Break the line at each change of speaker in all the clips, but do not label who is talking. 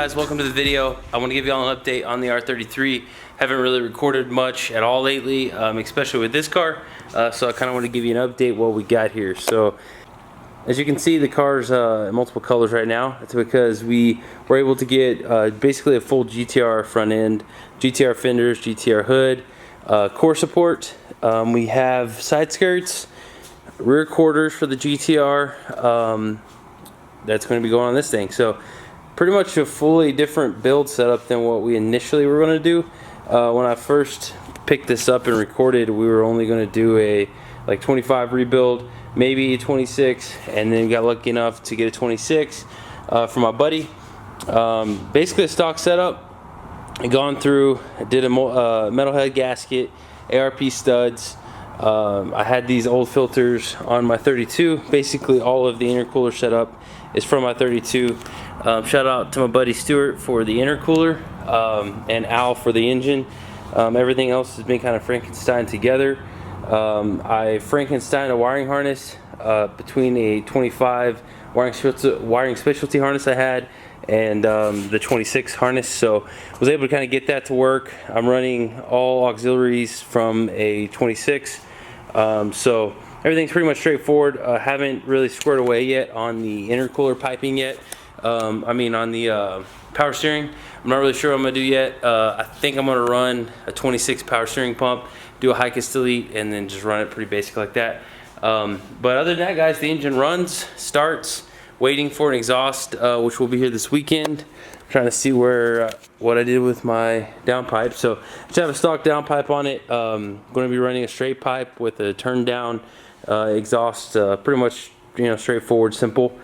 guys, welcome to the video. I want to give you all an update on the R33. Haven't really recorded much at all lately, especially with this car. So I kind of want to give you an update what we got here. So as you can see, the car's in multiple colors right now. It's because we were able to get basically a full GTR front end, GTR fenders, GTR hood, core support. We have side skirts, rear quarters for the GTR. That's going to be going on this thing. So pretty much a fully different build setup than what we initially were going to do. When I first picked this up and recorded, we were only going to do a like 25 rebuild, maybe 26, and then got lucky enough to get a 26 for my buddy. Basically a stock setup. Gone through, did a metal head gasket, ARP studs. I had these old filters on my 32. Basically all of the intercooler setup is from my 32. Shout out to my buddy Stuart for the intercooler and Al for the engine. Everything else has been kind of Frankenstein together. I Frankenstein a wiring harness between a 25 wiring specialty harness I had and the 26 harness, so I was able to kind of get that to work. I'm running all auxiliaries from a 26, so everything's pretty much straightforward. Haven't really squared away yet on the intercooler piping yet. I mean on the power steering. I'm not really sure what I'm gonna do yet. I think I'm gonna run a 26 power steering pump, do a high delete, and then just run it pretty basic like that. But other than that, guys, the engine runs, starts, waiting for an exhaust, which will be here this weekend. I'm trying to see where what I did with my downpipe. So I just have a stock downpipe on it. Going to be running a straight pipe with a turn down exhaust. Pretty much, you know, straightforward, simple.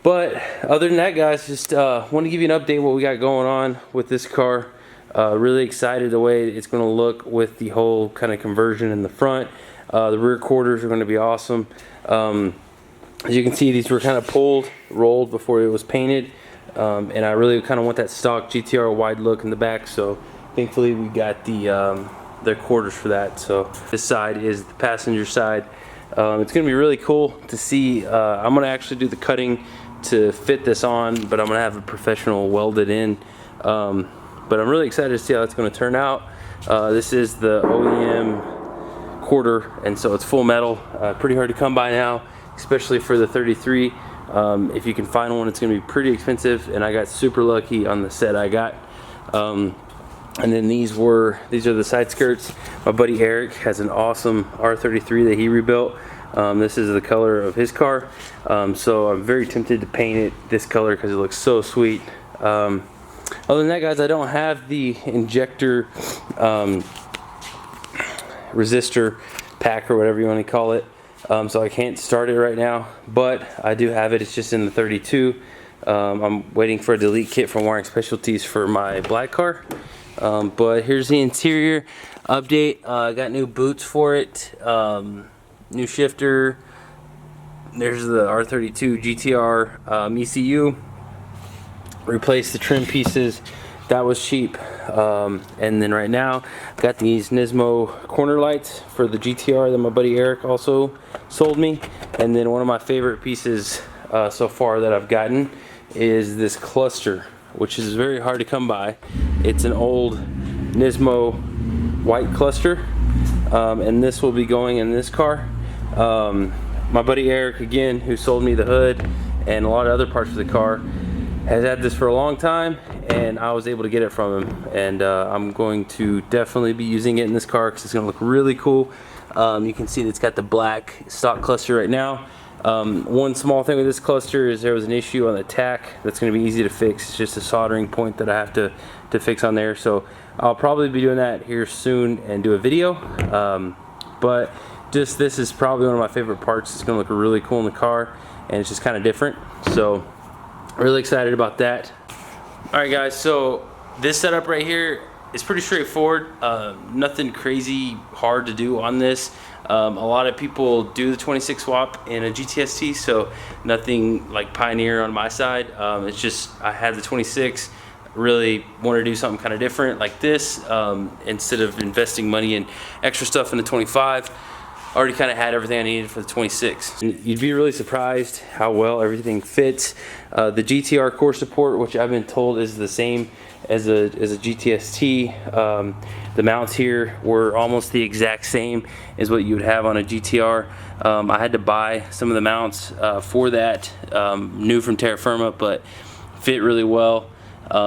But other than that, guys, just want to give you an update what we got going on with this car. Really excited the way it's going to look with the whole kind of conversion in the front. The rear quarters are going to be awesome. As you can see, these were kind of rolled before it was painted, and I really kind of want that stock GTR wide look in the back. So thankfully we got the quarters for that. So this side is the passenger side. It's going to be really cool to see. I'm going to actually do the cutting to fit this on, but I'm going to have a professional welded in. But I'm really excited to see how it's going to turn out. This is the OEM quarter, and so it's full metal. Pretty hard to come by now, especially for the 33. If you can find one, it's going to be pretty expensive, and I got super lucky on the set I got. And then these are the side skirts. My buddy Eric has an awesome R33 that he rebuilt. This is the color of his car, so I'm very tempted to paint it this color because it looks so sweet. Other than that, guys, I don't have the injector resistor pack or whatever you want to call it, so I can't start it right now, but I do have it. It's just in the 32. I'm waiting for a delete kit from Wiring Specialties for my black car. But here's the interior update. I got new boots for it, new shifter. There's the R32 GTR ECU. Replaced the trim pieces. That was cheap. And then right now got these Nismo corner lights for the GTR that my buddy Eric also sold me. And then one of my favorite pieces so far that I've gotten is this cluster, which is very hard to come by. It's an old Nismo white cluster, and this will be going in this car. My buddy Eric, again, who sold me the hood and a lot of other parts of the car, has had this for a long time, and I was able to get it from him, and I'm going to definitely be using it in this car because it's going to look really cool. You can see that it's got the black stock cluster right now. One small thing with this cluster is there was an issue on the tack that's going to be easy to fix. It's just a soldering point that I have to fix on there, so I'll probably be doing that here soon and do a video. But just this is probably one of my favorite parts. It's going to look really cool in the car, and it's just kind of different, so really excited about that. Alright guys, so this setup right here is pretty straightforward. Nothing crazy hard to do on this. A lot of people do the 26 swap in a GTST, so nothing like pioneer on my side. It's just I had the 26, really wanted to do something kind of different like this, instead of investing money in extra stuff in the 25. already kind of had everything I needed for the 26. And you'd be really surprised how well everything fits. The GTR core support, which I've been told is the same as a GTST. The mounts here were almost the exact same as what you would have on a GTR. I had to buy some of the mounts for that, new from Terra Firma, but fit really well.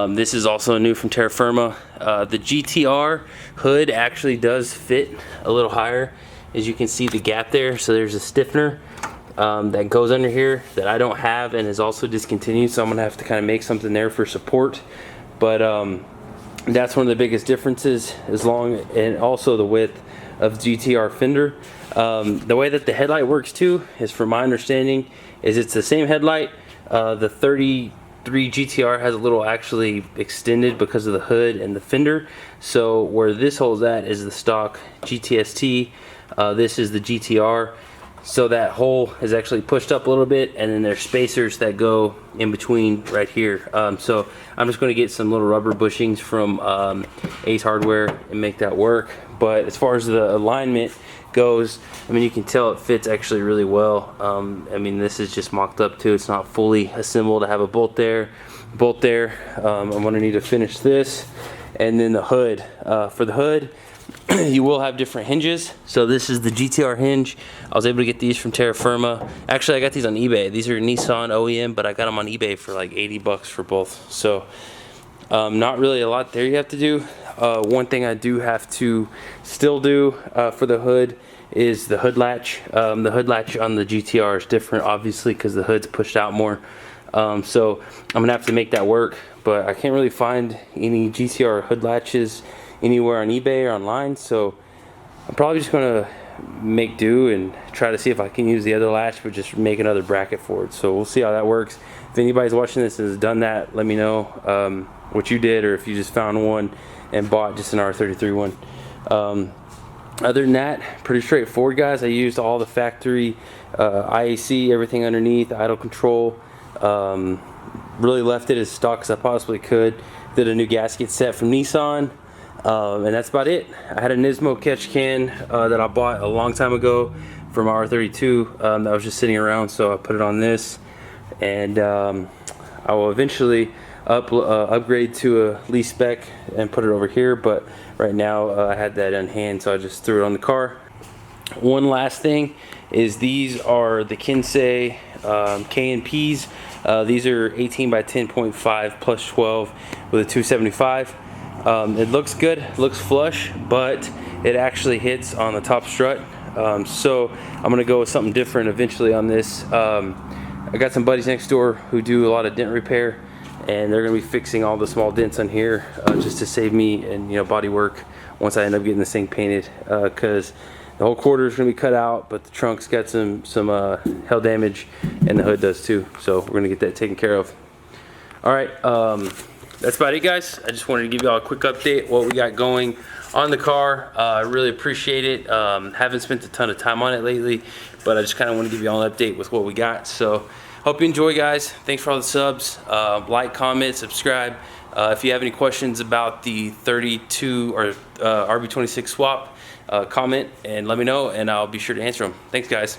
This is also new from Terra Firma. The GTR hood actually does fit a little higher. As you can see the gap there, so there's a stiffener that goes under here that I don't have and is also discontinued, so I'm gonna have to kind of make something there for support. But that's one of the biggest differences, and also the width of GTR fender. The way that the headlight works too is, from my understanding, is it's the same headlight. The 33 GTR has a little actually extended because of the hood and the fender. So where this hole's at is the stock GTST. This is the GTR. So that hole is actually pushed up a little bit, and then there's spacers that go in between right here. So I'm just going to get some little rubber bushings from Ace Hardware and make that work. But as far as the alignment goes, I mean, you can tell it fits actually really well. I mean, this is just mocked up too. It's not fully assembled. I have a bolt there. I'm going to need to finish this. And then the hood. For the hood, you will have different hinges. So this is the GTR hinge. I was able to get these from Terra Firma. Actually, I got these on eBay. These are Nissan OEM, but I got them on eBay for like 80 bucks for both. So not really a lot there you have to do. One thing I do have to still do for the hood is the hood latch. The hood latch on the GTR is different, obviously, because the hood's pushed out more. So I'm gonna have to make that work, but I can't really find any GTR hood latches anywhere on eBay or online, so I'm probably just gonna make do and try to see if I can use the other latch, but just make another bracket for it. So we'll see how that works. If anybody's watching this and has done that, let me know what you did, or if you just found one and bought just an R33 one. Other than that, pretty straightforward, guys. I used all the factory IAC, everything underneath, idle control. Really left it as stock as I possibly could. Did a new gasket set from Nissan. And that's about it. I had a Nismo catch can that I bought a long time ago from R32 that was just sitting around, so I put it on this, and I will eventually upgrade to a lease spec and put it over here, but right now I had that on hand, so I just threw it on the car. One last thing is these are the Kinsei K&Ps. These are 18 by 10.5 plus 12 with a 275. It looks good, looks flush, but it actually hits on the top strut. So I'm gonna go with something different eventually on this. I got some buddies next door who do a lot of dent repair, and they're gonna be fixing all the small dents on here just to save me and, you know, body work once I end up getting this thing painted, because the whole quarter is gonna be cut out, but the trunk's got some hail damage, and the hood does too. So we're gonna get that taken care of. All right. That's about it, guys. I just wanted to give you all a quick update what we got going on the car. I really appreciate it. Haven't spent a ton of time on it lately, but I just kind of want to give you all an update with what we got. So hope you enjoy, guys. Thanks for all the subs. Like, comment, subscribe. If you have any questions about the 32 or RB26 swap, comment and let me know, and I'll be sure to answer them. Thanks, guys.